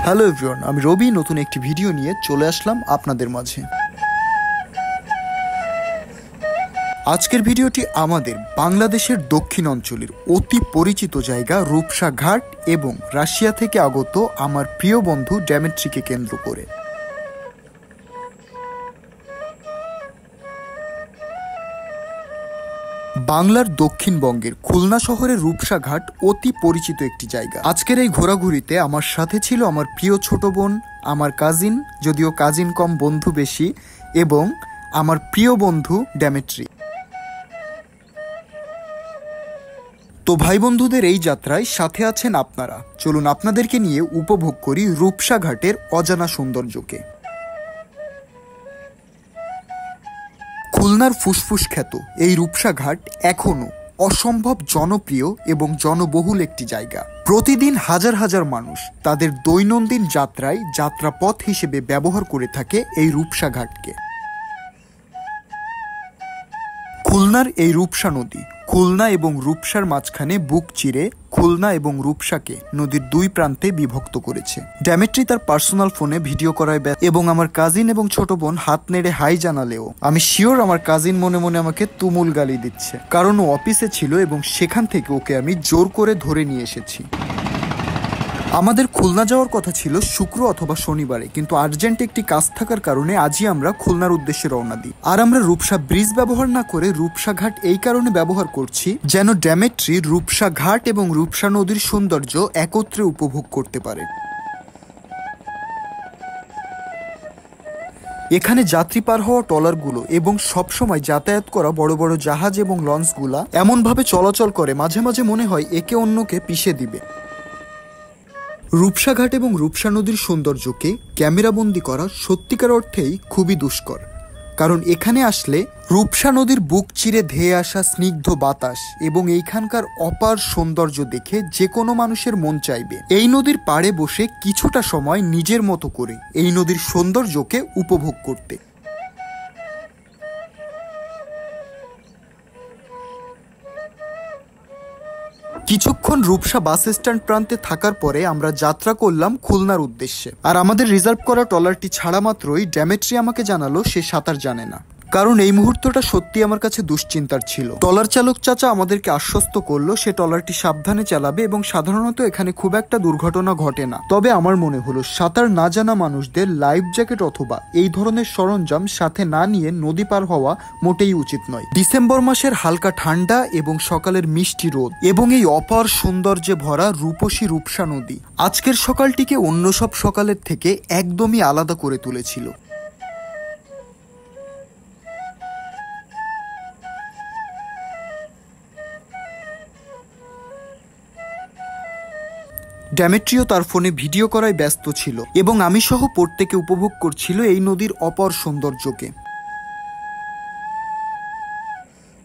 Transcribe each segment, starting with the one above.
Hello everyone, আমি রবি নতুন একটি ভিডিও নিয়ে চলে আসলাম আপনাদের মাঝে। আজকের ভিডিওটি আমাদের বাংলাদেশের দক্ষিণ অঞ্চলের অতি পরিচিত জায়গা রূপসা ঘাট এবং রাশিয়া থেকে আগত আমার প্রিয় বন্ধু ডেমেট্রিকে কেন্দ্র করে। বাংলার দক্ষিণবঙ্গের খুলনা শহরের রূপসা ঘাট অতি পরিচিত একটি জায়গা। আজকের এই ঘোরাঘুরিতে আমার সাথে ছিল আমার প্রিয় ছোট বোন, আমার কাজিন, যদিও কাজিন কম বন্ধু বেশি, এবং আমার প্রিয় বন্ধু ডেমেট্রি। তো ভাই বন্ধুদের এই যাত্রায় সাথে আছেন আপনারা। চলুন আপনাদেরকে নিয়ে উপভোগ করি রূপসা ঘাটের অজানা সৌন্দর্যকে। খুলনার ফুসফুস খ্যাত এই রূপসা ঘাট এখনও অসম্ভব জনপ্রিয় এবং জনবহুল একটি জায়গা। প্রতিদিন হাজার হাজার মানুষ তাদের দৈনন্দিন যাত্রায় যাত্রাপথ হিসেবে ব্যবহার করে থাকে এই রূপসা ঘাটকে। খুলনার এই রূপসা নদী খুলনা এবং রূপসার মাঝখানে বুক চিরে খুলনা এবং রূপসাকে নদীর দুই প্রান্তে বিভক্ত করেছে। ডেমেট্রি তার পার্সোনাল ফোনে ভিডিও করায় এবং আমার কাজিন এবং ছোট বোন হাত নেড়ে হাই জানালেও আমি শিওর আমার কাজিন মনে মনে আমাকে তুমুল গালি দিচ্ছে, কারণ ও অফিসে ছিল এবং সেখান থেকে ওকে আমি জোর করে ধরে নিয়ে এসেছি। আমাদের খুলনা যাওয়ার কথা ছিল শুক্র অথবা শনিবারে, কিন্তু আর্জেন্ট একটি কাজ থাকার কারণে আজই আমরা খুলনার উদ্দেশ্যে রওনা দিই। আর আমরা রূপসা ব্রিজ ব্যবহার না করে রূপসা ঘাট এই কারণে ব্যবহার করছি যেন ডেমেট্রি রূপসা ঘাট এবং রূপসা নদীর সৌন্দর্য একত্রে উপভোগ করতে পারে। এখানে যাত্রী পার হওয়া ট্রলারগুলো এবং সবসময় যাতায়াত করা বড় বড় জাহাজ এবং লঞ্চগুলা এমনভাবে চলাচল করে মাঝে মাঝে মনে হয় একে অন্যকে পিষে দিবে। রূপসা ঘাট এবং রূপসা নদীর সৌন্দর্যকে ক্যামেরাবন্দি করা সত্যিকার অর্থেই খুবই দুষ্কর, কারণ এখানে আসলে রূপসা নদীর বুক চিরে ধেয়ে আসা স্নিগ্ধ বাতাস এবং এইখানকার অপার সৌন্দর্য দেখে যে কোনো মানুষের মন চাইবে এই নদীর পাড়ে বসে কিছুটা সময় নিজের মতো করে এই নদীর সৌন্দর্যকে উপভোগ করতে। কিছুক্ষণ রূপসা বাস স্ট্যান্ড প্রান্তে থাকার পরে আমরা যাত্রা করলাম খুলনার উদ্দেশ্যে। আর আমাদের রিজার্ভ করা ট্রলারটি ছাড়া মাত্রই ডেমেট্রি আমাকে জানালো সে সাঁতার জানে না, কারণ এই মুহূর্তটা সত্যি আমার কাছে দুশ্চিন্তার ছিল। ট্রলার চালক চাচা আমাদেরকে আশ্বস্ত করলো সে ট্রলারটি সাবধানে চালাবে এবং সাধারণত এখানে খুব একটা দুর্ঘটনা ঘটে না। তবে আমার মনে হলো সাঁতার না জানা মানুষদের লাইফ জ্যাকেট অথবা এই ধরনের সরঞ্জাম সাথে না নিয়ে নদী পার হওয়া মোটেই উচিত নয়। ডিসেম্বর মাসের হালকা ঠান্ডা এবং সকালের মিষ্টি রোদ এবং এই অপার সৌন্দর্যে ভরা রূপসী রূপসা নদী আজকের সকালটিকে অন্য সব সকালের থেকে একদমই আলাদা করে তুলেছিল। ডেমেট্রিও তার ফোনে ভিডিও করায় ব্যস্ত ছিল এবং আমি সহ প্রত্যেকে উপভোগ করছিল এই নদীর অপর সৌন্দর্যকে।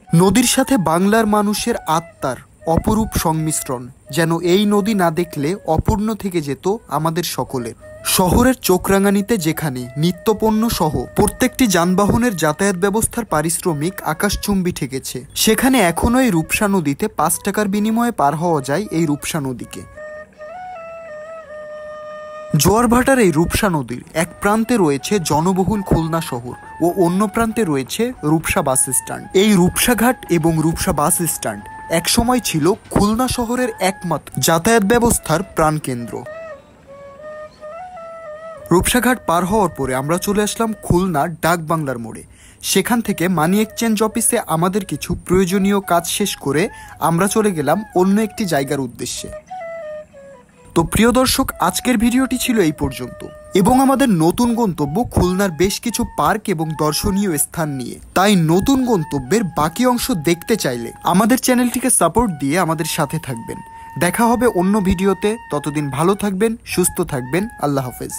নদীর সাথে বাংলার মানুষের আত্মার অপরূপ সংমিশ্রণ যেন এই নদী না দেখলে অপূর্ণ থেকে যেত আমাদের সকলের। শহরের চোখরাঙানিতে যেখানে নিত্যপণ্য সহ প্রত্যেকটি যানবাহনের যাতায়াত ব্যবস্থার পারিশ্রমিক আকাশচুম্বী ঠেকেছে, সেখানে এখনো এই রূপসা নদীতে 5 টাকার বিনিময়ে পার হওয়া যায় এই রূপসা নদীকে। জোয়ারভাটার এই রূপসা নদীর এক প্রান্তে রয়েছে জনবহুল খুলনা শহর ও অন্য প্রান্তে রয়েছে রূপসা বাস স্ট্যান্ড। এই রূপসা ঘাট এবং রূপসা বাস স্ট্যান্ড একসময় ছিল খুলনা শহরের একমাত্র যাতায়াত ব্যবস্থার প্রাণকেন্দ্র। রূপসা ঘাট পার হওয়ার পরে আমরা চলে আসলাম খুলনার ডাক বাংলার মোড়ে। সেখান থেকে মানি এক্সচেঞ্জ অফিসে আমাদের কিছু প্রয়োজনীয় কাজ শেষ করে আমরা চলে গেলাম অন্য একটি জায়গার উদ্দেশ্যে। তো প্রিয় দর্শক, আজকের ভিডিওটি ছিল এই পর্যন্ত এবং আমাদের নতুন গন্তব্য খুলনার বেশ কিছু পার্ক এবং দর্শনীয় স্থান নিয়ে। তাই নতুন গন্তব্যের বাকি অংশ দেখতে চাইলে আমাদের চ্যানেলটিকে সাপোর্ট দিয়ে আমাদের সাথে থাকবেন। দেখা হবে অন্য ভিডিওতে, ততদিন ভালো থাকবেন, সুস্থ থাকবেন। আল্লাহ হাফেজ।